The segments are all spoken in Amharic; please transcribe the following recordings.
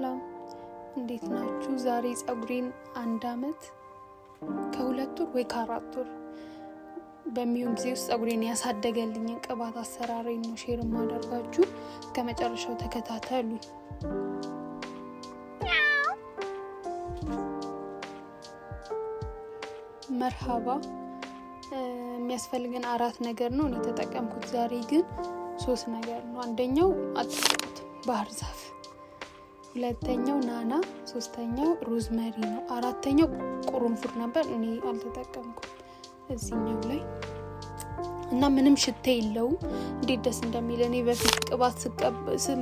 ሰላም እንዴት ናችሁ? ዛሬ ጸጉሬን 1 አመት ከ2 ወር ወይ ከ4 ወር በሚሆን ጊዜ ውስጥ ጸጉሬን ያሳደገልኝ ቅባት አሰራሬን ነው ሼር ማደርጋችሁ። ከመጨረሻው ተከታተሉ። መርሃባ የሚያስፈልገን 4 ነገር ነው። እኔ ተጠቀምኩት ዛሬ ግን 3 ነገር ነው። አንደኛው አጥቅት ባህር ዛፍ፣ ሁለተኛው ናና፣ ሶስተኛው ሮዝመሪ ነው። አራተኛው ቁርንፉድ ነበር፣ እኔ አልተጠቀምኩም እዚህኛው ላይ እና ምንም ሽታ የለውም። እንዴት ደስ እንደሚል እኔ በፊት ቅባት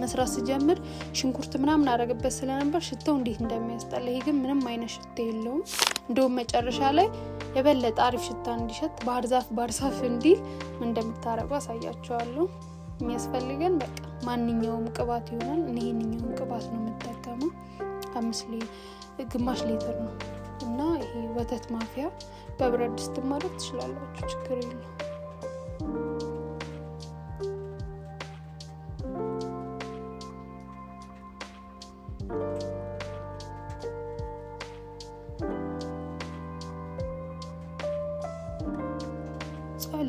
መስራት ስጀምር ሽንኩርት ምናምን አረግበት ስለነበር ሽታው እንዴት እንደሚያስጠላ። ይሄ ግን ምንም አይነት ሽታ የለውም። እንደውም መጨረሻ ላይ የበለጠ አሪፍ ሽታ እንዲሸት ባህር ዛፍ እንዲል እንደምታረጉ አሳያችኋለሁ። የሚያስፈልገን በቃ ማንኛውም ቅባት ይሆናል። እኔ ይሄንኛውን ቅባት ነው የምጠቀመው። 5 ሊትር ነው እና ይሄ ወተት ማፊያ በብረት ድስት ማድረግ ትችላላችሁ፣ ችግር የለውም።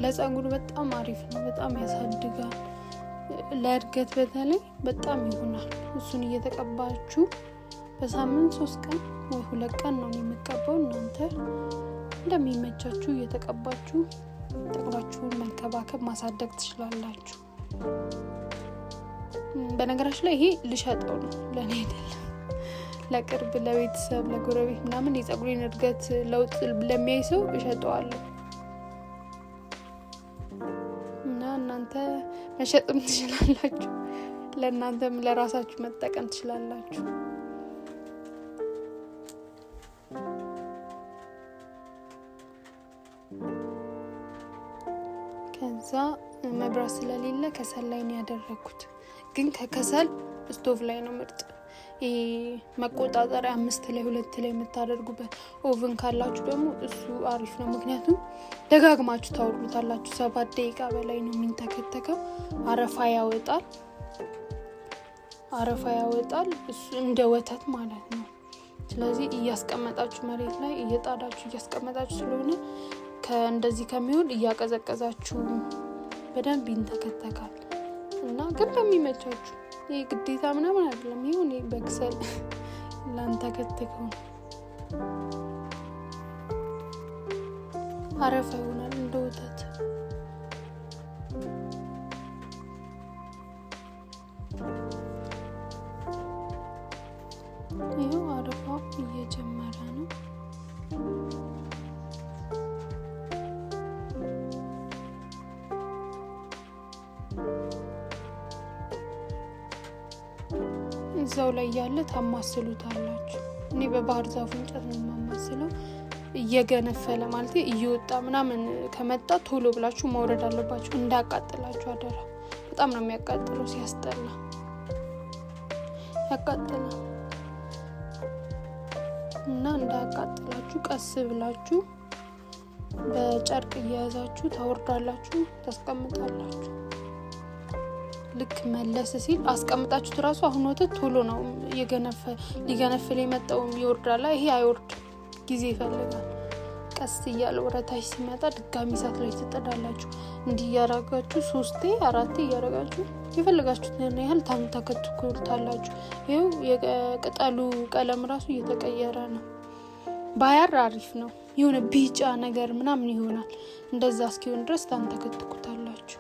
ለጸጉር በጣም አሪፍ ነው፣ በጣም ያሳድጋል። ለእድገት በተለይ በጣም ይሆናል። እሱን እየተቀባችሁ በሳምንት 3 ቀን ወይ 2 ቀን ነው የሚቀባው። እናንተ እንደሚመቻችሁ እየተቀባችሁ ጠጉራችሁን መንከባከብ ማሳደግ ትችላላችሁ። በነገራችን ላይ ይሄ ልሸጠው ነው፣ ለኔ አይደለም። ለቅርብ ለቤተሰብ ለጎረቤት ምናምን የጸጉሬን እድገት ለውጥ ለሚያይ ሰው እሸጠዋለሁ። እናንተ መሸጥም ትችላላችሁ፣ ለእናንተም ለራሳችሁ መጠቀም ትችላላችሁ። ከዛ መብራት ስለሌለ ከሰል ላይ ነው ያደረኩት። ግን ከከሰል ስቶቭ ላይ ነው ምርጥ። ይሄ መቆጣጠሪያ 5 ላይ 2 ላይ የምታደርጉበት ኦቨን ካላችሁ ደግሞ እሱ አሪፍ ነው። ምክንያቱም ደጋግማችሁ ታወሩታላችሁ። 7 ደቂቃ በላይ ነው የሚንተከተከው። አረፋ ያወጣል እሱ እንደ ወተት ማለት ነው። ስለዚህ እያስቀመጣችሁ መሬት ላይ እየጣዳችሁ እያስቀመጣችሁ ስለሆነ እንደዚህ ከሚሆን እያቀዘቀዛችሁ በደንብ ይንተከተካል። እና ግን በሚመቻችሁ ይሄ ግዴታ ምናምን አይደለም። ይሁን በክሰል ላንተከተከው አረፋ ይሆናል እንደ ወተት። ይሄው አረፋ እየጀመረ ነው። እዛው ላይ ያለ ታማስሉታላችሁ። እኔ በባህር ዛፍ እንጨት ነው የማማስለው። እየገነፈለ ማለት እየወጣ ምናምን ከመጣ ቶሎ ብላችሁ ማውረድ አለባችሁ፣ እንዳያቃጥላችሁ አደራ። በጣም ነው የሚያቃጥለው፣ ሲያስጠላ ያቃጥላል። እና እንዳያቃጥላችሁ ቀስ ብላችሁ በጨርቅ እየያዛችሁ ታወርዳላችሁ፣ ታስቀምጣላችሁ። ልክ መለስ ሲል አስቀምጣችሁት ራሱ አሁን ወተት ቶሎ ነው ሊገነፍል የመጣው ይወርዳል። ይሄ አይወርድ፣ ጊዜ ይፈልጋል። ቀስ እያለ ወረታች ሲመጣ ድጋሚ እሳት ላይ ትጥዳላችሁ። እንዲህ እያረጋችሁ 3-4 እያረጋችሁ የፈለጋችሁትን ያህል ታንተከትኩታላችሁ። ይሄው የቅጠሉ ቀለም ራሱ እየተቀየረ ነው። ባያር አሪፍ ነው፣ የሆነ ቢጫ ነገር ምናምን ይሆናል። እንደዛ እስኪሆን ድረስ ታንተከትኩታላችሁ።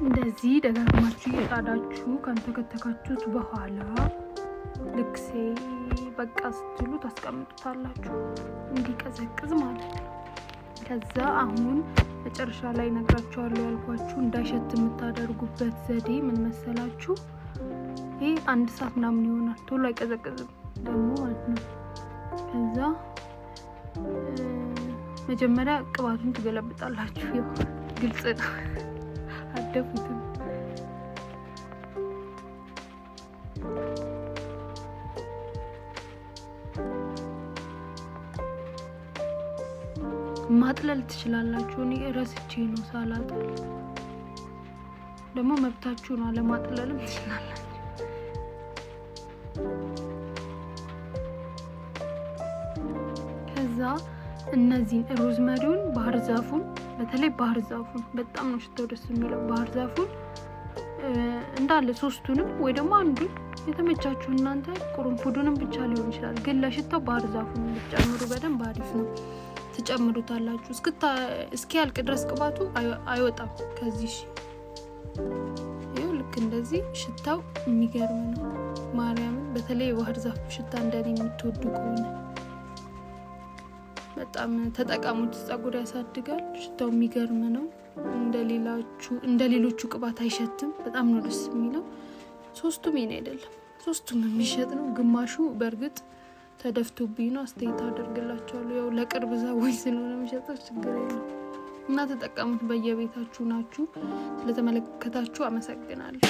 እንደዚህ ደጋግማችሁ እየጣዳችሁ ካንተከተካችሁት በኋላ ልክሴ በቃ ስትሉ ታስቀምጡታላችሁ እንዲቀዘቅዝ ማለት ነው። ከዛ አሁን መጨረሻ ላይ ነግራችኋለሁ ያልኳችሁ እንዳይሸት የምታደርጉበት ዘዴ ምን መሰላችሁ? ይሄ 1 ሰዓት ምናምን ይሆናል፣ ቶሎ አይቀዘቅዝም ደግሞ ማለት ነው። ከዛ መጀመሪያ ቅባቱን ትገለብጣላችሁ። ያው ግልጽ ነው፣ አደፉትም። ማጥለል ትችላላችሁ። እኔ ረስቼ ነው ሳላጥል። ደግሞ መብታችሁ ነው፣ አለማጥለልም ትችላላችሁ። ከዛ እነዚህን ሮዝመሪውን፣ ባህር ዛፉን፣ በተለይ ባህር ዛፉን በጣም ነው ሽታው ደስ የሚለው። ባህር ዛፉን እንዳለ 3ቱንም ወይ ደግሞ አንዱን የተመቻችሁ እናንተ፣ ቁርንፉዱንም ብቻ ሊሆን ይችላል። ግን ለሽታው ባህር ዛፉን ብትጨምሩ በደንብ አሪፍ ነው። ትጨምሩታላችሁ እስኪያልቅ ድረስ። ቅባቱ አይወጣም ከዚህ። ይኸው ልክ እንደዚህ ሽታው የሚገርም ነው። ማርያምን በተለይ ባህር ዛፍ ሽታ እንደኔ የምትወዱ ከሆነ በጣም ተጠቀሙት። ፀጉር ያሳድጋል። ሽታው የሚገርም ነው። እንደሌሎቹ ቅባት አይሸትም። በጣም ነው ደስ የሚለው። 3ቱም የኔ አይደለም፣ 3ቱም የሚሸጥ ነው። ግማሹ በእርግጥ ተደፍቶብኝ ነው። አስተያየት አደርግላችኋለሁ። ያው ለቅርብ ሰዎች ስለሆነ የሚሸጠው ችግር የለም እና ተጠቀሙት። በየቤታችሁ ናችሁ። ስለተመለከታችሁ አመሰግናለሁ።